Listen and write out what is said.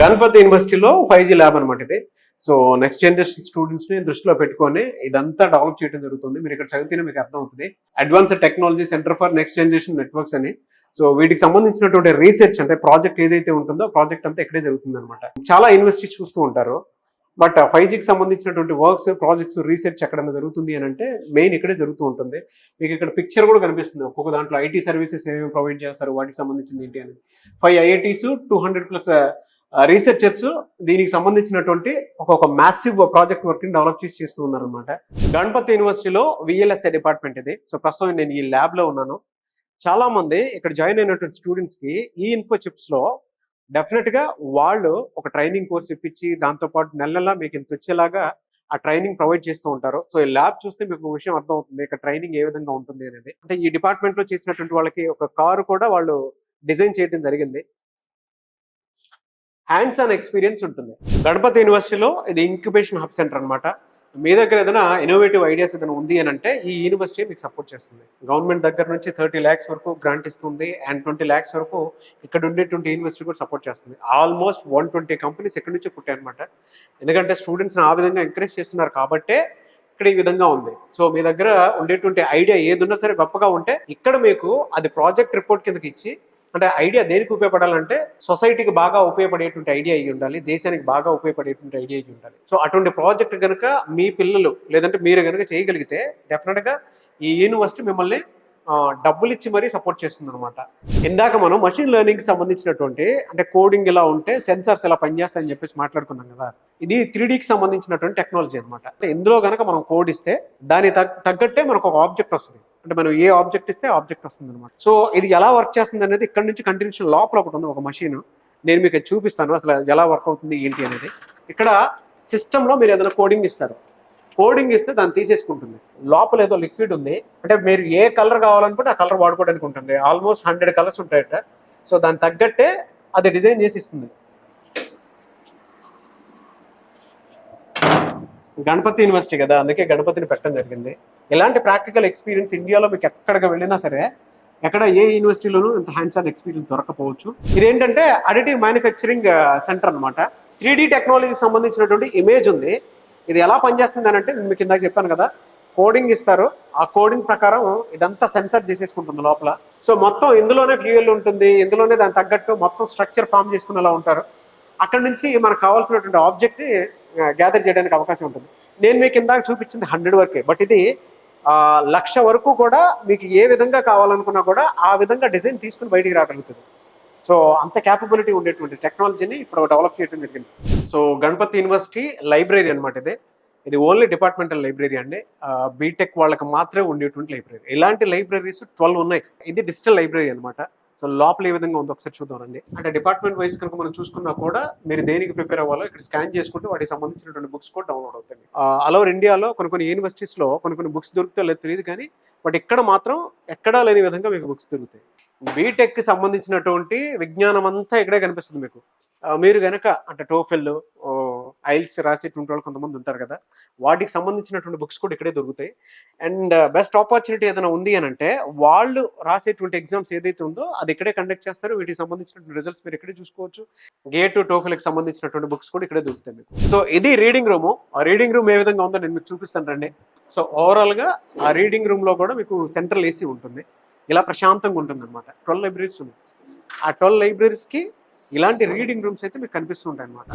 గణపతి యూనివర్సిటీలో 5G lab అనమాట ఇది. సో నెక్స్ట్ జనరేషన్ స్టూడెంట్స్ ని దృష్టిలో పెట్టుకొని ఇదంతా డెవలప్ చేయడం జరుగుతుంది. మీరు ఇక్కడ చదివితేనే మీకు అర్థం అవుతుంది. Advanced technology centre for next generation networks అని. సో వీటికి సంబంధించినటువంటి రీసెర్చ్ అంటే ప్రాజెక్ట్ ఏదైతే ఉంటుందో ప్రాజెక్ట్ అంతా ఇక్కడే జరుగుతుంది అనమాట. చాలా యూనివర్సిటీస్ చూస్తూ ఉంటారు. బట్ 5Gకి సంబంధించినటువంటి వర్క్స్, ప్రాజెక్ట్స్, రీసెర్చ్ ఎక్కడైనా జరుగుతుంది అని అంటే మెయిన్ ఇక్కడే జరుగుతూ ఉంటుంది. మీకు ఇక్కడ పిక్చర్ కూడా కనిపిస్తుంది. ఒక్కొక్క దాంట్లో ఐటీ సర్వీసెస్ ఏమేమి ప్రొవైడ్ చేస్తారు, వాటికి సంబంధించింది ఏంటి అని. 5 IITs 200+ రీసెర్చర్స్ దీనికి సంబంధించినటువంటి ఒక మ్యాసివ్ ప్రాజెక్ట్ వర్క్ ని డెవలప్ చేస్తూ ఉన్నారు అనమాట. గణపతి యూనివర్సిటీలో VLSI డిపార్ట్మెంట్ ఇది. సో ప్రస్తుతం నేను ఈ ల్యాబ్ లో ఉన్నాను. చాలా మంది ఇక్కడ జాయిన్ అయినటువంటి స్టూడెంట్స్ కి ఈ ఇన్ఫో చిప్స్ లో డెఫినెట్ గా వాళ్ళు ఒక ట్రైనింగ్ కోర్స్ ఇప్పించి దాంతో పాటు నెల మీకు ఇంత వచ్చేలాగా ఆ ట్రైనింగ్ ప్రొవైడ్ చేస్తూ ఉంటారు. సో ఈ ల్యాబ్ చూస్తే మీకు ఒక విషయం అర్థం అవుతుంది ఇక్కడ ట్రైనింగ్ ఏ విధంగా ఉంటుంది అనేది. అంటే ఈ డిపార్ట్మెంట్ లో చేసినటువంటి వాళ్ళకి ఒక కారు కూడా వాళ్ళు డిజైన్ చేయడం జరిగింది. హ్యాండ్స్ ఆన్ ఎక్స్పీరియన్స్ ఉంటుంది. గణపతి యూనివర్సిటీలో ఇది ఇంక్యుబేషన్ హబ్ సెంటర్ అనమాట. మీ దగ్గర ఏదైనా ఇన్నోవేటివ్ ఐడియాస్ ఏదైనా ఉంది అని అంటే ఈ యూనివర్సిటీ మీకు సపోర్ట్ చేస్తుంది. గవర్నమెంట్ దగ్గర నుంచి 30 lakhs వరకు గ్రాంట్ ఇస్తుంది అండ్ 20 lakhs వరకు ఇక్కడ ఉండేటువంటి యూనివర్సిటీ కూడా సపోర్ట్ చేస్తుంది. ఆల్మోస్ట్ 120 కంపెనీస్ ఎక్కడి నుంచో పుట్టాయి అనమాట. ఎందుకంటే స్టూడెంట్స్ని ఆ విధంగా ఎంకరేజ్ చేస్తున్నారు కాబట్టే ఇక్కడ ఈ విధంగా ఉంది. సో మీ దగ్గర ఉండేటువంటి ఐడియా ఏదున్నా సరే గొప్పగా ఉంటే ఇక్కడ మీకు అది ప్రాజెక్ట్ రిపోర్ట్ కిందకి ఇచ్చి, అంటే ఐడియా దేనికి ఉపయోగపడాలంటే సొసైటీకి బాగా ఉపయోగపడేటువంటి ఐడియా అయ్యి ఉండాలి, దేశానికి బాగా ఉపయోగపడేటువంటి ఐడియా అయ్యి ఉండాలి. సో అటువంటి ప్రాజెక్ట్ కనుక మీ పిల్లలు లేదంటే మీరు కనుక చేయగలిగితే డెఫినెట్గా ఈ యూనివర్సిటీ మిమ్మల్ని డబ్బులు ఇచ్చి మరీ సపోర్ట్ చేస్తుంది అనమాట. ఇందాక మనం మషిన్ లెర్నింగ్కి సంబంధించినటువంటి అంటే కోడింగ్ ఇలా ఉంటే సెన్సార్స్ ఎలా పనిచేస్తాయని చెప్పేసి మాట్లాడుకున్నాం కదా. ఇది 3Dకి సంబంధించినటువంటి టెక్నాలజీ అనమాట. అంటే ఇందులో కనుక మనం కోడ్ ఇస్తే దాని తగ్గట్టే మనకు ఒక ఆబ్జెక్ట్ వస్తుంది. అంటే మనం ఏ ఆబ్జెక్ట్ ఇస్తే ఆబ్జెక్ట్ వస్తుంది అనమాట. సో ఇది ఎలా వర్క్ చేస్తుంది అనేది ఇక్కడ నుంచి కంటిన్యూషన్ లోపల ఒకటి ఉంది, ఒక మషీన్. నేను మీకు చూపిస్తాను అసలు ఎలా వర్క్ అవుతుంది ఏంటి అనేది. ఇక్కడ సిస్టంలో మీరు ఏదైనా కోడింగ్ ఇస్తారు, కోడింగ్ ఇస్తే దాన్ని తీసేసుకుంటుంది. లోపల ఏదో లిక్విడ్ ఉంది, అంటే మీరు ఏ కలర్ కావాలనుకుంటే ఆ కలర్ వాడుకోవడానికి ఉంటుంది. ఆల్మోస్ట్ 100 కలర్స్ ఉంటాయట. సో దాని తగ్గట్టే అది డిజైన్ చేసి ఇస్తుంది. గణపతి యూనివర్సిటీ కదా, అందుకే గణపతిని పెట్టడం జరిగింది. ఇలాంటి ప్రాక్టికల్ ఎక్స్పీరియన్స్ ఇండియాలో మీకు ఎక్కడికి వెళ్ళినా సరే ఎక్కడ ఏ యూనివర్సిటీలోనూ ఇంత హ్యాండ్స్ ఆన్ ఎక్స్పీరియన్స్ దొరకపోవచ్చు. ఇదేంటంటే అడిటివ్ మ్యానుఫ్యాక్చరింగ్ సెంటర్ అనమాట. 3D టెక్నాలజీకి సంబంధించినటువంటి ఇమేజ్ ఉంది. ఇది ఎలా పనిచేస్తుంది అని అంటే నేను మీకు ఇందాక చెప్పాను కదా, కోడింగ్ ఇస్తారు, ఆ కోడింగ్ ప్రకారం ఇదంతా సెన్సర్ చేసేసుకుంటుంది లోపల. సో మొత్తం ఇందులోనే ఫ్యూయల్ ఉంటుంది, ఇందులోనే దాని తగ్గట్టు మొత్తం స్ట్రక్చర్ ఫామ్ చేసుకునేలా ఉంటారు. అక్కడ నుంచి మనకు కావాల్సినటువంటి ఆబ్జెక్ట్ని గ్యాదర్ చేయడానికి అవకాశం ఉంటుంది. నేను మీకు ఇందాక చూపించింది 100 వరకే, బట్ ఇది 1,00,000 వరకు కూడా మీకు ఏ విధంగా కావాలనుకున్నా కూడా ఆ విధంగా డిజైన్ తీసుకుని బయటికి రాగలుగుతుంది. సో అంత క్యాపబిలిటీ ఉండేటువంటి టెక్నాలజీని ఇప్పుడు డెవలప్ చేయడం జరిగింది. సో గణపతి యూనివర్సిటీ లైబ్రరీ అనమాట ఇది ఓన్లీ డిపార్ట్మెంటల్ లైబ్రరీ అండి. బీటెక్ వాళ్ళకి మాత్రమే ఉండేటువంటి లైబ్రరీ. ఇలాంటి లైబ్రరీస్ 12 ఉన్నాయి. ఇది డిజిటల్ లైబ్రరీ అనమాట. సో లోపల ఏ విధంగా ఉందో ఒకసారి చూద్దామండి. అంటే డిపార్ట్మెంట్ వైజ్ కనుక మనం చూసుకున్నా కూడా మీరు దేనికి ప్రిపేర్ అవ్వాలో ఇక్కడ స్కాన్ చేసుకుంటే వాటికి సంబంధించినటువంటి బుక్స్ కూడా డౌన్లోడ్ అవుతాయి. ఆల్ ఇండియాలో కొన్ని యూనివర్సిటీస్లో కొన్ని బుక్స్ దొరుకుతాయో లేదు తెలియదు, కానీ బట్ ఇక్కడ మాత్రం ఎక్కడా లేని విధంగా మీకు బుక్స్ దొరుకుతాయి. బీటెక్కి సంబంధించినటువంటి విజ్ఞానం అంతా ఇక్కడే కనిపిస్తుంది మీకు. మీరు కనుక అంటే టోఫెల్, ఐల్స్ రాసేటువంటి వాళ్ళు కొంతమంది ఉంటారు కదా, వాటికి సంబంధించినటువంటి బుక్స్ కూడా ఇక్కడే దొరుకుతాయి. అండ్ బెస్ట్ ఆపర్చునిటీ ఏదైనా ఉంది అని అంటే వాళ్ళు రాసేటువంటి ఎగ్జామ్స్ ఏదైతే ఉందో అది ఇక్కడే కండక్ట్ చేస్తారు. వీటికి సంబంధించినటువంటి రిజల్ట్స్ మీరు ఇక్కడే చూసుకోవచ్చు. గేట్ టోఫెల్కి సంబంధించినటువంటి బుక్స్ కూడా ఇక్కడే దొరుకుతాయి మీకు. సో ఇది రీడింగ్ రూము. ఆ రీడింగ్ రూమ్ ఏ విధంగా ఉందో నేను మీకు చూపిస్తాను రండి. సో ఓవరాల్గా ఆ రీడింగ్ రూమ్లో కూడా మీకు సెంట్రల్ AC ఉంటుంది. ఇలా ప్రశాంతంగా ఉంటుంది అనమాట. 12 లైబ్రరీస్ ఉన్నాయి. ఆ 12 లైబ్రరీస్కి ఇలాంటి రీడింగ్ రూమ్స్ అయితే మీకు కనిపిస్తూ ఉంటాయి అనమాట.